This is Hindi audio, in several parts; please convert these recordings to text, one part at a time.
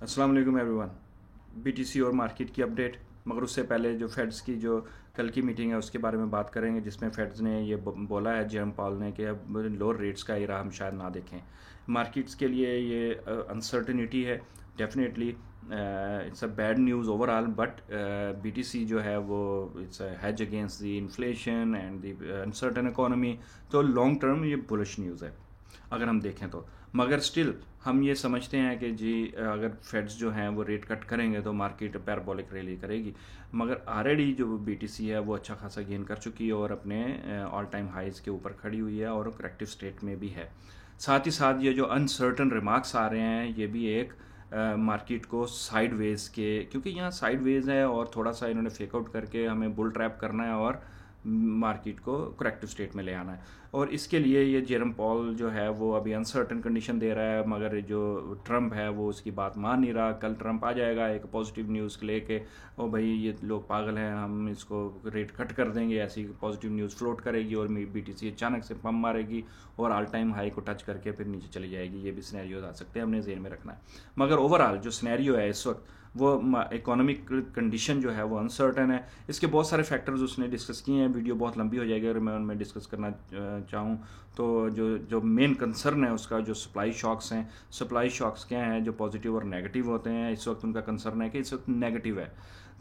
अस्सलाम वालेकुम एवरीवन। बीटीसी और मार्केट की अपडेट, मगर उससे पहले जो फेड्स की जो कल की मीटिंग है उसके बारे में बात करेंगे, जिसमें फेड्स ने ये बोला है जेरम पावल ने कि अब लोअर रेट्स का इरा हम शायद ना देखें। मार्केट्स के लिए ये अनसर्टनिटी है definitely. It's a bad news overall, but BTC जो है वो it's has against the inflation and the uncertain economy. तो लॉन्ग टर्म ये बुलिश न्यूज़ है अगर हम देखें तो। मगर स्टिल हम ये समझते हैं कि जी अगर फेड्स जो हैं वो रेट कट करेंगे तो मार्केट पैराबोलिक रैली करेगी। मगर ऑलरेडी जो बीटीसी है वो अच्छा खासा गेन कर चुकी है और अपने ऑल टाइम हाइज के ऊपर खड़ी हुई है और करेक्टिव स्टेट में भी है। साथ ही साथ ये जो अनसर्टन रिमार्क्स आ रहे हैं ये भी एक मार्केट को साइडवेज के, क्योंकि यहाँ साइडवेज है और थोड़ा सा इन्होंने फेकआउट करके हमें बुल ट्रैप करना है और मार्केट को करेक्टिव स्टेट में ले आना है। और इसके लिए ये जेरम पॉल जो है वो अभी अनसर्टन कंडीशन दे रहा है, मगर जो ट्रम्प है वो उसकी बात मान नहीं रहा। कल ट्रम्प आ जाएगा एक पॉजिटिव न्यूज़ लेके, ओ भाई ये लोग पागल हैं, हम इसको रेट कट कर देंगे, ऐसी पॉजिटिव न्यूज़ फ्लोट करेगी और बीटीसी अचानक से पम्प मारेगी और ऑल टाइम हाई को टच करके फिर नीचे चली जाएगी। ये भी सिनेरियो आ सकते हैं, हमने जेन में रखना है। मगर ओवरऑल जो सिनेरियो है इस वक्त वो इकोनॉमिक कंडीशन जो है वो अनसर्टन है। इसके बहुत सारे फैक्टर्स उसने डिस्कस किए हैं, वीडियो बहुत लंबी हो जाएगी अगर मैं उनमें डिस्कस करना चाहूँ तो। जो जो मेन कंसर्न है उसका जो सप्लाई शॉक्स हैं, सप्लाई शॉक्स क्या हैं जो पॉजिटिव और नेगेटिव होते हैं। इस वक्त उनका कंसर्न है कि इस वक्त नेगेटिव है।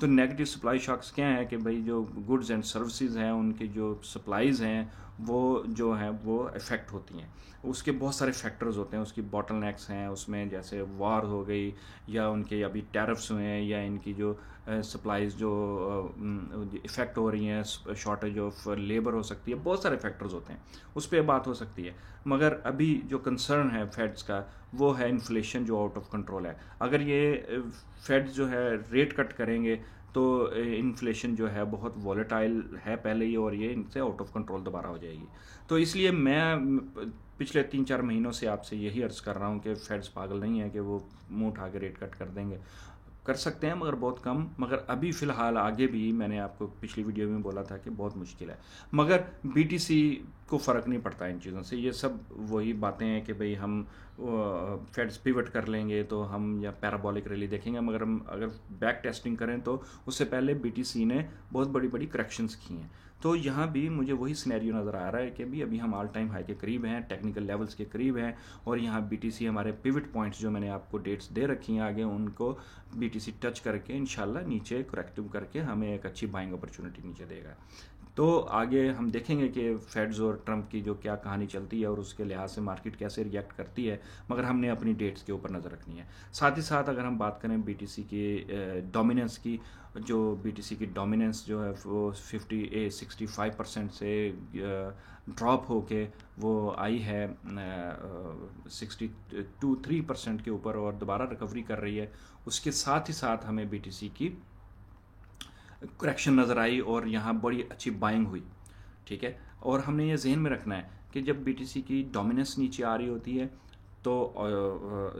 तो नेगेटिव सप्लाई शॉक्स क्या है कि भाई जो गुड्स एंड सर्विसेज हैं उनकी जो सप्लाईज़ हैं वो जो हैं वो इफ़ेक्ट होती हैं। उसके बहुत सारे फैक्टर्स होते हैं, उसकी बॉटलनेक्स हैं उसमें, जैसे वार हो गई या उनके अभी टैरिफ्स हुए हैं या इनकी जो सप्लाईज जो इफ़ेक्ट हो रही हैं, शॉर्टेज ऑफ लेबर हो सकती है, बहुत सारे फैक्टर्स होते हैं, उस पर बात हो सकती है। मगर अभी जो कंसर्न है फेड्स का वो है इन्फ्लेशन जो आउट ऑफ कंट्रोल है। अगर ये फेड्स जो है रेट कट करेंगे तो इन्फ्लेशन जो है बहुत वॉलेटाइल है पहले ही और ये इनसे आउट ऑफ कंट्रोल दोबारा हो जाएगी। तो इसलिए मैं पिछले 3-4 महीनों से आपसे यही अर्ज़ कर रहा हूँ कि फेड्स पागल नहीं है कि वो मुंह उठा के रेट कट कर देंगे। कर सकते हैं मगर बहुत कम। मगर अभी फ़िलहाल आगे भी मैंने आपको पिछली वीडियो में बोला था कि बहुत मुश्किल है। मगर बीटीसी को फ़र्क नहीं पड़ता इन चीज़ों से। ये सब वही बातें हैं कि भाई हम फेड्स पिवट कर लेंगे तो हम या पैराबोलिक रैली देखेंगे। मगर हम अगर बैक टेस्टिंग करें तो उससे पहले बीटीसी ने बहुत बड़ी बड़ी करेक्शंस की हैं। तो यहाँ भी मुझे वही सिनेरियो नज़र आ रहा है कि अभी हम ऑल टाइम हाई के करीब हैं, टेक्निकल लेवल्स के करीब हैं और यहाँ बीटीसी हमारे पिवट पॉइंट्स जो मैंने आपको डेट्स दे रखी हैं आगे, उनको बीटीसी टच करके इंशाल्लाह नीचे करेक्टिव करके हमें एक अच्छी बाइंग अपॉर्चुनिटी नीचे देगा। तो आगे हम देखेंगे कि फेड्स और ट्रम्प की जो क्या कहानी चलती है और उसके लिहाज से मार्केट कैसे रिएक्ट करती है, मगर हमने अपनी डेट्स के ऊपर नज़र रखनी है। साथ ही साथ अगर हम बात करें बीटीसी की डोमिनेंस की, जो बीटीसी की डोमिनेंस जो है वो 65% से ड्रॉप होके वो आई है 62-3% के ऊपर और दोबारा रिकवरी कर रही है। उसके साथ ही साथ हमें बीटीसी की करेक्शन नज़र आई और यहाँ बड़ी अच्छी बाइंग हुई। ठीक है, और हमने ये जहन में रखना है कि जब बीटीसी की डोमिनेंस नीचे आ रही होती है तो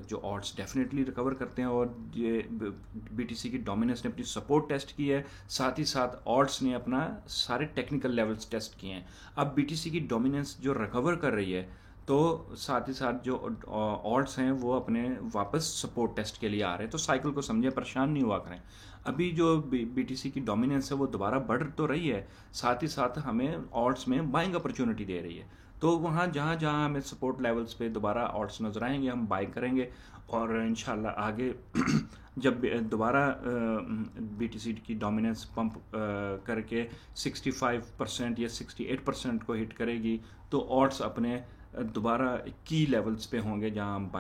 जो ऑड्स डेफिनेटली रिकवर करते हैं और ये बीटीसी की डोमिनेंस ने अपनी सपोर्ट टेस्ट की है, साथ ही साथ ऑड्स ने अपना सारे टेक्निकल लेवल्स टेस्ट किए हैं। अब बीटीसी की डोमिनेंस जो रिकवर कर रही है तो साथ ही साथ जो ऑड्स हैं वो अपने वापस सपोर्ट टेस्ट के लिए आ रहे हैं। तो साइकिल को समझे, परेशान नहीं हुआ करें। अभी जो बीटीसी की डोमिनेंस है वो दोबारा बढ़ तो रही है, साथ ही साथ हमें ऑड्स में बाइंग अपॉर्चुनिटी दे रही है। तो वहाँ जहाँ जहाँ हमें सपोर्ट लेवल्स पे दोबारा ऑड्स नज़र आएंगे हम बाई करेंगे और इंशाल्लाह आगे जब दोबारा बीटीसी की डोमिनेंस पंप करके 65% या 68% को हिट करेगी तो ऑड्स अपने दोबारा की लेवल्स पे होंगे जहां हम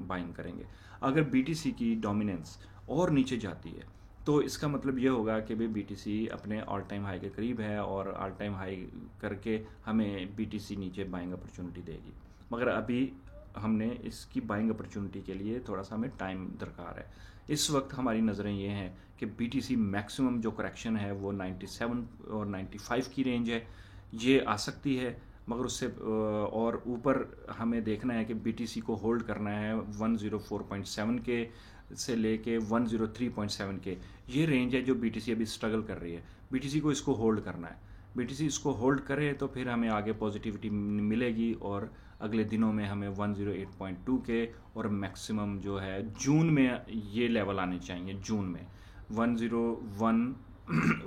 बाइंग करेंगे। अगर बीटीसी की डोमिनेंस और नीचे जाती है तो इसका मतलब ये होगा कि भाई बीटीसी अपने ऑल टाइम हाई के करीब है और ऑल टाइम हाई करके हमें बीटीसी नीचे बाइंग अपॉर्चुनिटी देगी। मगर अभी हमने इसकी बाइंग अपॉर्चुनिटी के लिए थोड़ा सा हमें टाइम दरकार है। इस वक्त हमारी नज़रें ये हैं कि बीटीसी मैक्सिमम जो करेक्शन है वो 97 और 95 की रेंज है, ये आ सकती है। मगर उससे और ऊपर हमें देखना है कि बीटीसी को होल्ड करना है 104.7 के से लेके 103.7 के, ये रेंज है जो बीटीसी अभी स्ट्रगल कर रही है। बीटीसी को इसको होल्ड करना है। बीटीसी इसको होल्ड करे तो फिर हमें आगे पॉजिटिविटी मिलेगी और अगले दिनों में हमें 108.2 के और मैक्सिमम जो है जून में ये लेवल आने चाहिए। जून में 101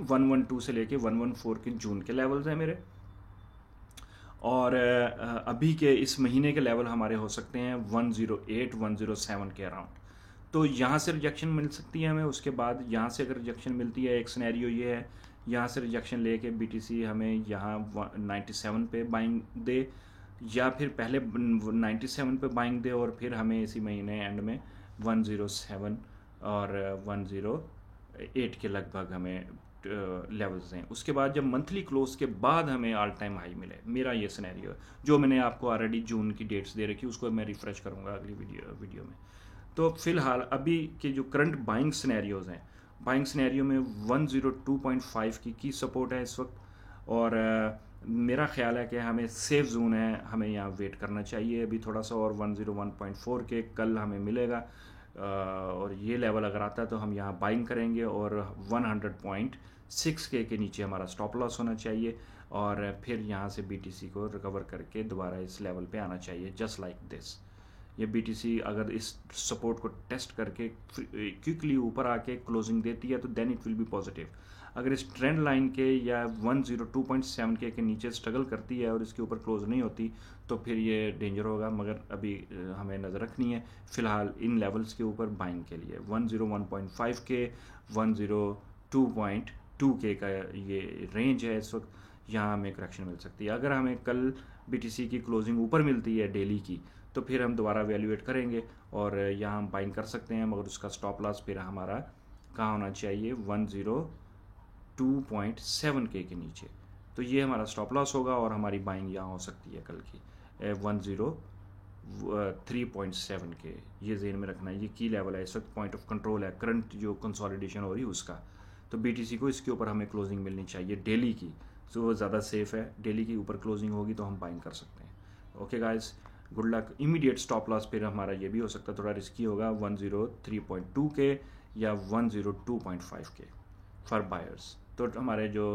112 से लेके 114 के जून के लेवल्स हैं मेरे, और अभी के इस महीने के लेवल हमारे हो सकते हैं 108 107 के अराउंड। तो यहाँ से रिजेक्शन मिल सकती है हमें, उसके बाद यहाँ से अगर रिजेक्शन मिलती है, एक सिनेरियो ये है यहाँ से रिजेक्शन लेके बीटीसी हमें यहाँ 97 पे बाइंग दे, या फिर पहले 97 पे बाइंग दे और फिर हमें इसी महीने एंड में 107 और 108 के लगभग हमें लेवल्स हैं। उसके बाद जब मंथली क्लोज के बाद हमें ऑल टाइम हाई मिले, मेरा ये सिनेरियो है, जो मैंने आपको ऑलरेडी जून की डेट्स दे रखी, उसको मैं रिफ्रेश करूँगा अगली वीडियो में। तो फिलहाल अभी के जो करंट बाइंग सिनेरियोज हैं, बाइंग सिनेरियो में 102.5 की सपोर्ट है इस वक्त, और मेरा ख्याल है कि हमें सेफ जोन है, हमें यहाँ वेट करना चाहिए अभी थोड़ा सा, और 101.4 के कल हमें मिलेगा, और ये लेवल अगर आता है तो हम यहाँ बाइंग करेंगे, और 100.6 के नीचे हमारा स्टॉप लॉस होना चाहिए, और फिर यहाँ से बीटीसी को रिकवर करके दोबारा इस लेवल पे आना चाहिए, जस्ट लाइक दिस। ये बीटीसी अगर इस सपोर्ट को टेस्ट करके क्विकली ऊपर आके क्लोजिंग देती है तो then it will be positive. अगर इस ट्रेंड लाइन के या 102.7 के नीचे स्ट्रगल करती है और इसके ऊपर क्लोज नहीं होती तो फिर ये डेंजर होगा, मगर अभी हमें नज़र रखनी है फ़िलहाल इन लेवल्स के ऊपर बाइंग के लिए। 101.5 के 102.2 के का ये रेंज है इस वक्त, यहाँ हमें करेक्शन मिल सकती है। अगर हमें कल बीटीसी की क्लोजिंग ऊपर मिलती है डेली की तो फिर हम दोबारा वैल्यूएट करेंगे और यहाँ हम बाइंग कर सकते हैं, मगर उसका स्टॉप लॉस फिर हमारा कहाँ होना चाहिए, 102.7 के नीचे। तो ये हमारा स्टॉप लॉस होगा और हमारी बाइंग यहाँ हो सकती है कल की 103.7 के। ये जेन में रखना है, ये की लेवल है इस वक्त, पॉइंट ऑफ कंट्रोल है करंट जो कंसोलिडेशन हो रही है उसका। तो बीटीसी को इसके ऊपर हमें क्लोजिंग मिलनी चाहिए डेली की, तो वो ज़्यादा सेफ है। डेली की ऊपर क्लोजिंग होगी तो हम बाइंग कर सकते हैं। Okay guys, good luck. Immediate stop loss फिर हमारा ये भी हो सकता है, थोड़ा रिस्की होगा, 103.2 के या 102.5 के फॉर बायर्स। तो हमारे जो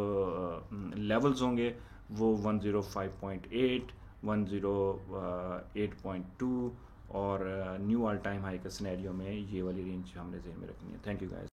लेवल्स होंगे वो 105.8, 108.2 और न्यू ऑल टाइम हाई के सिनेरियो में ये वाली रेंज हमने ज़हन में रखनी है। Thank you guys.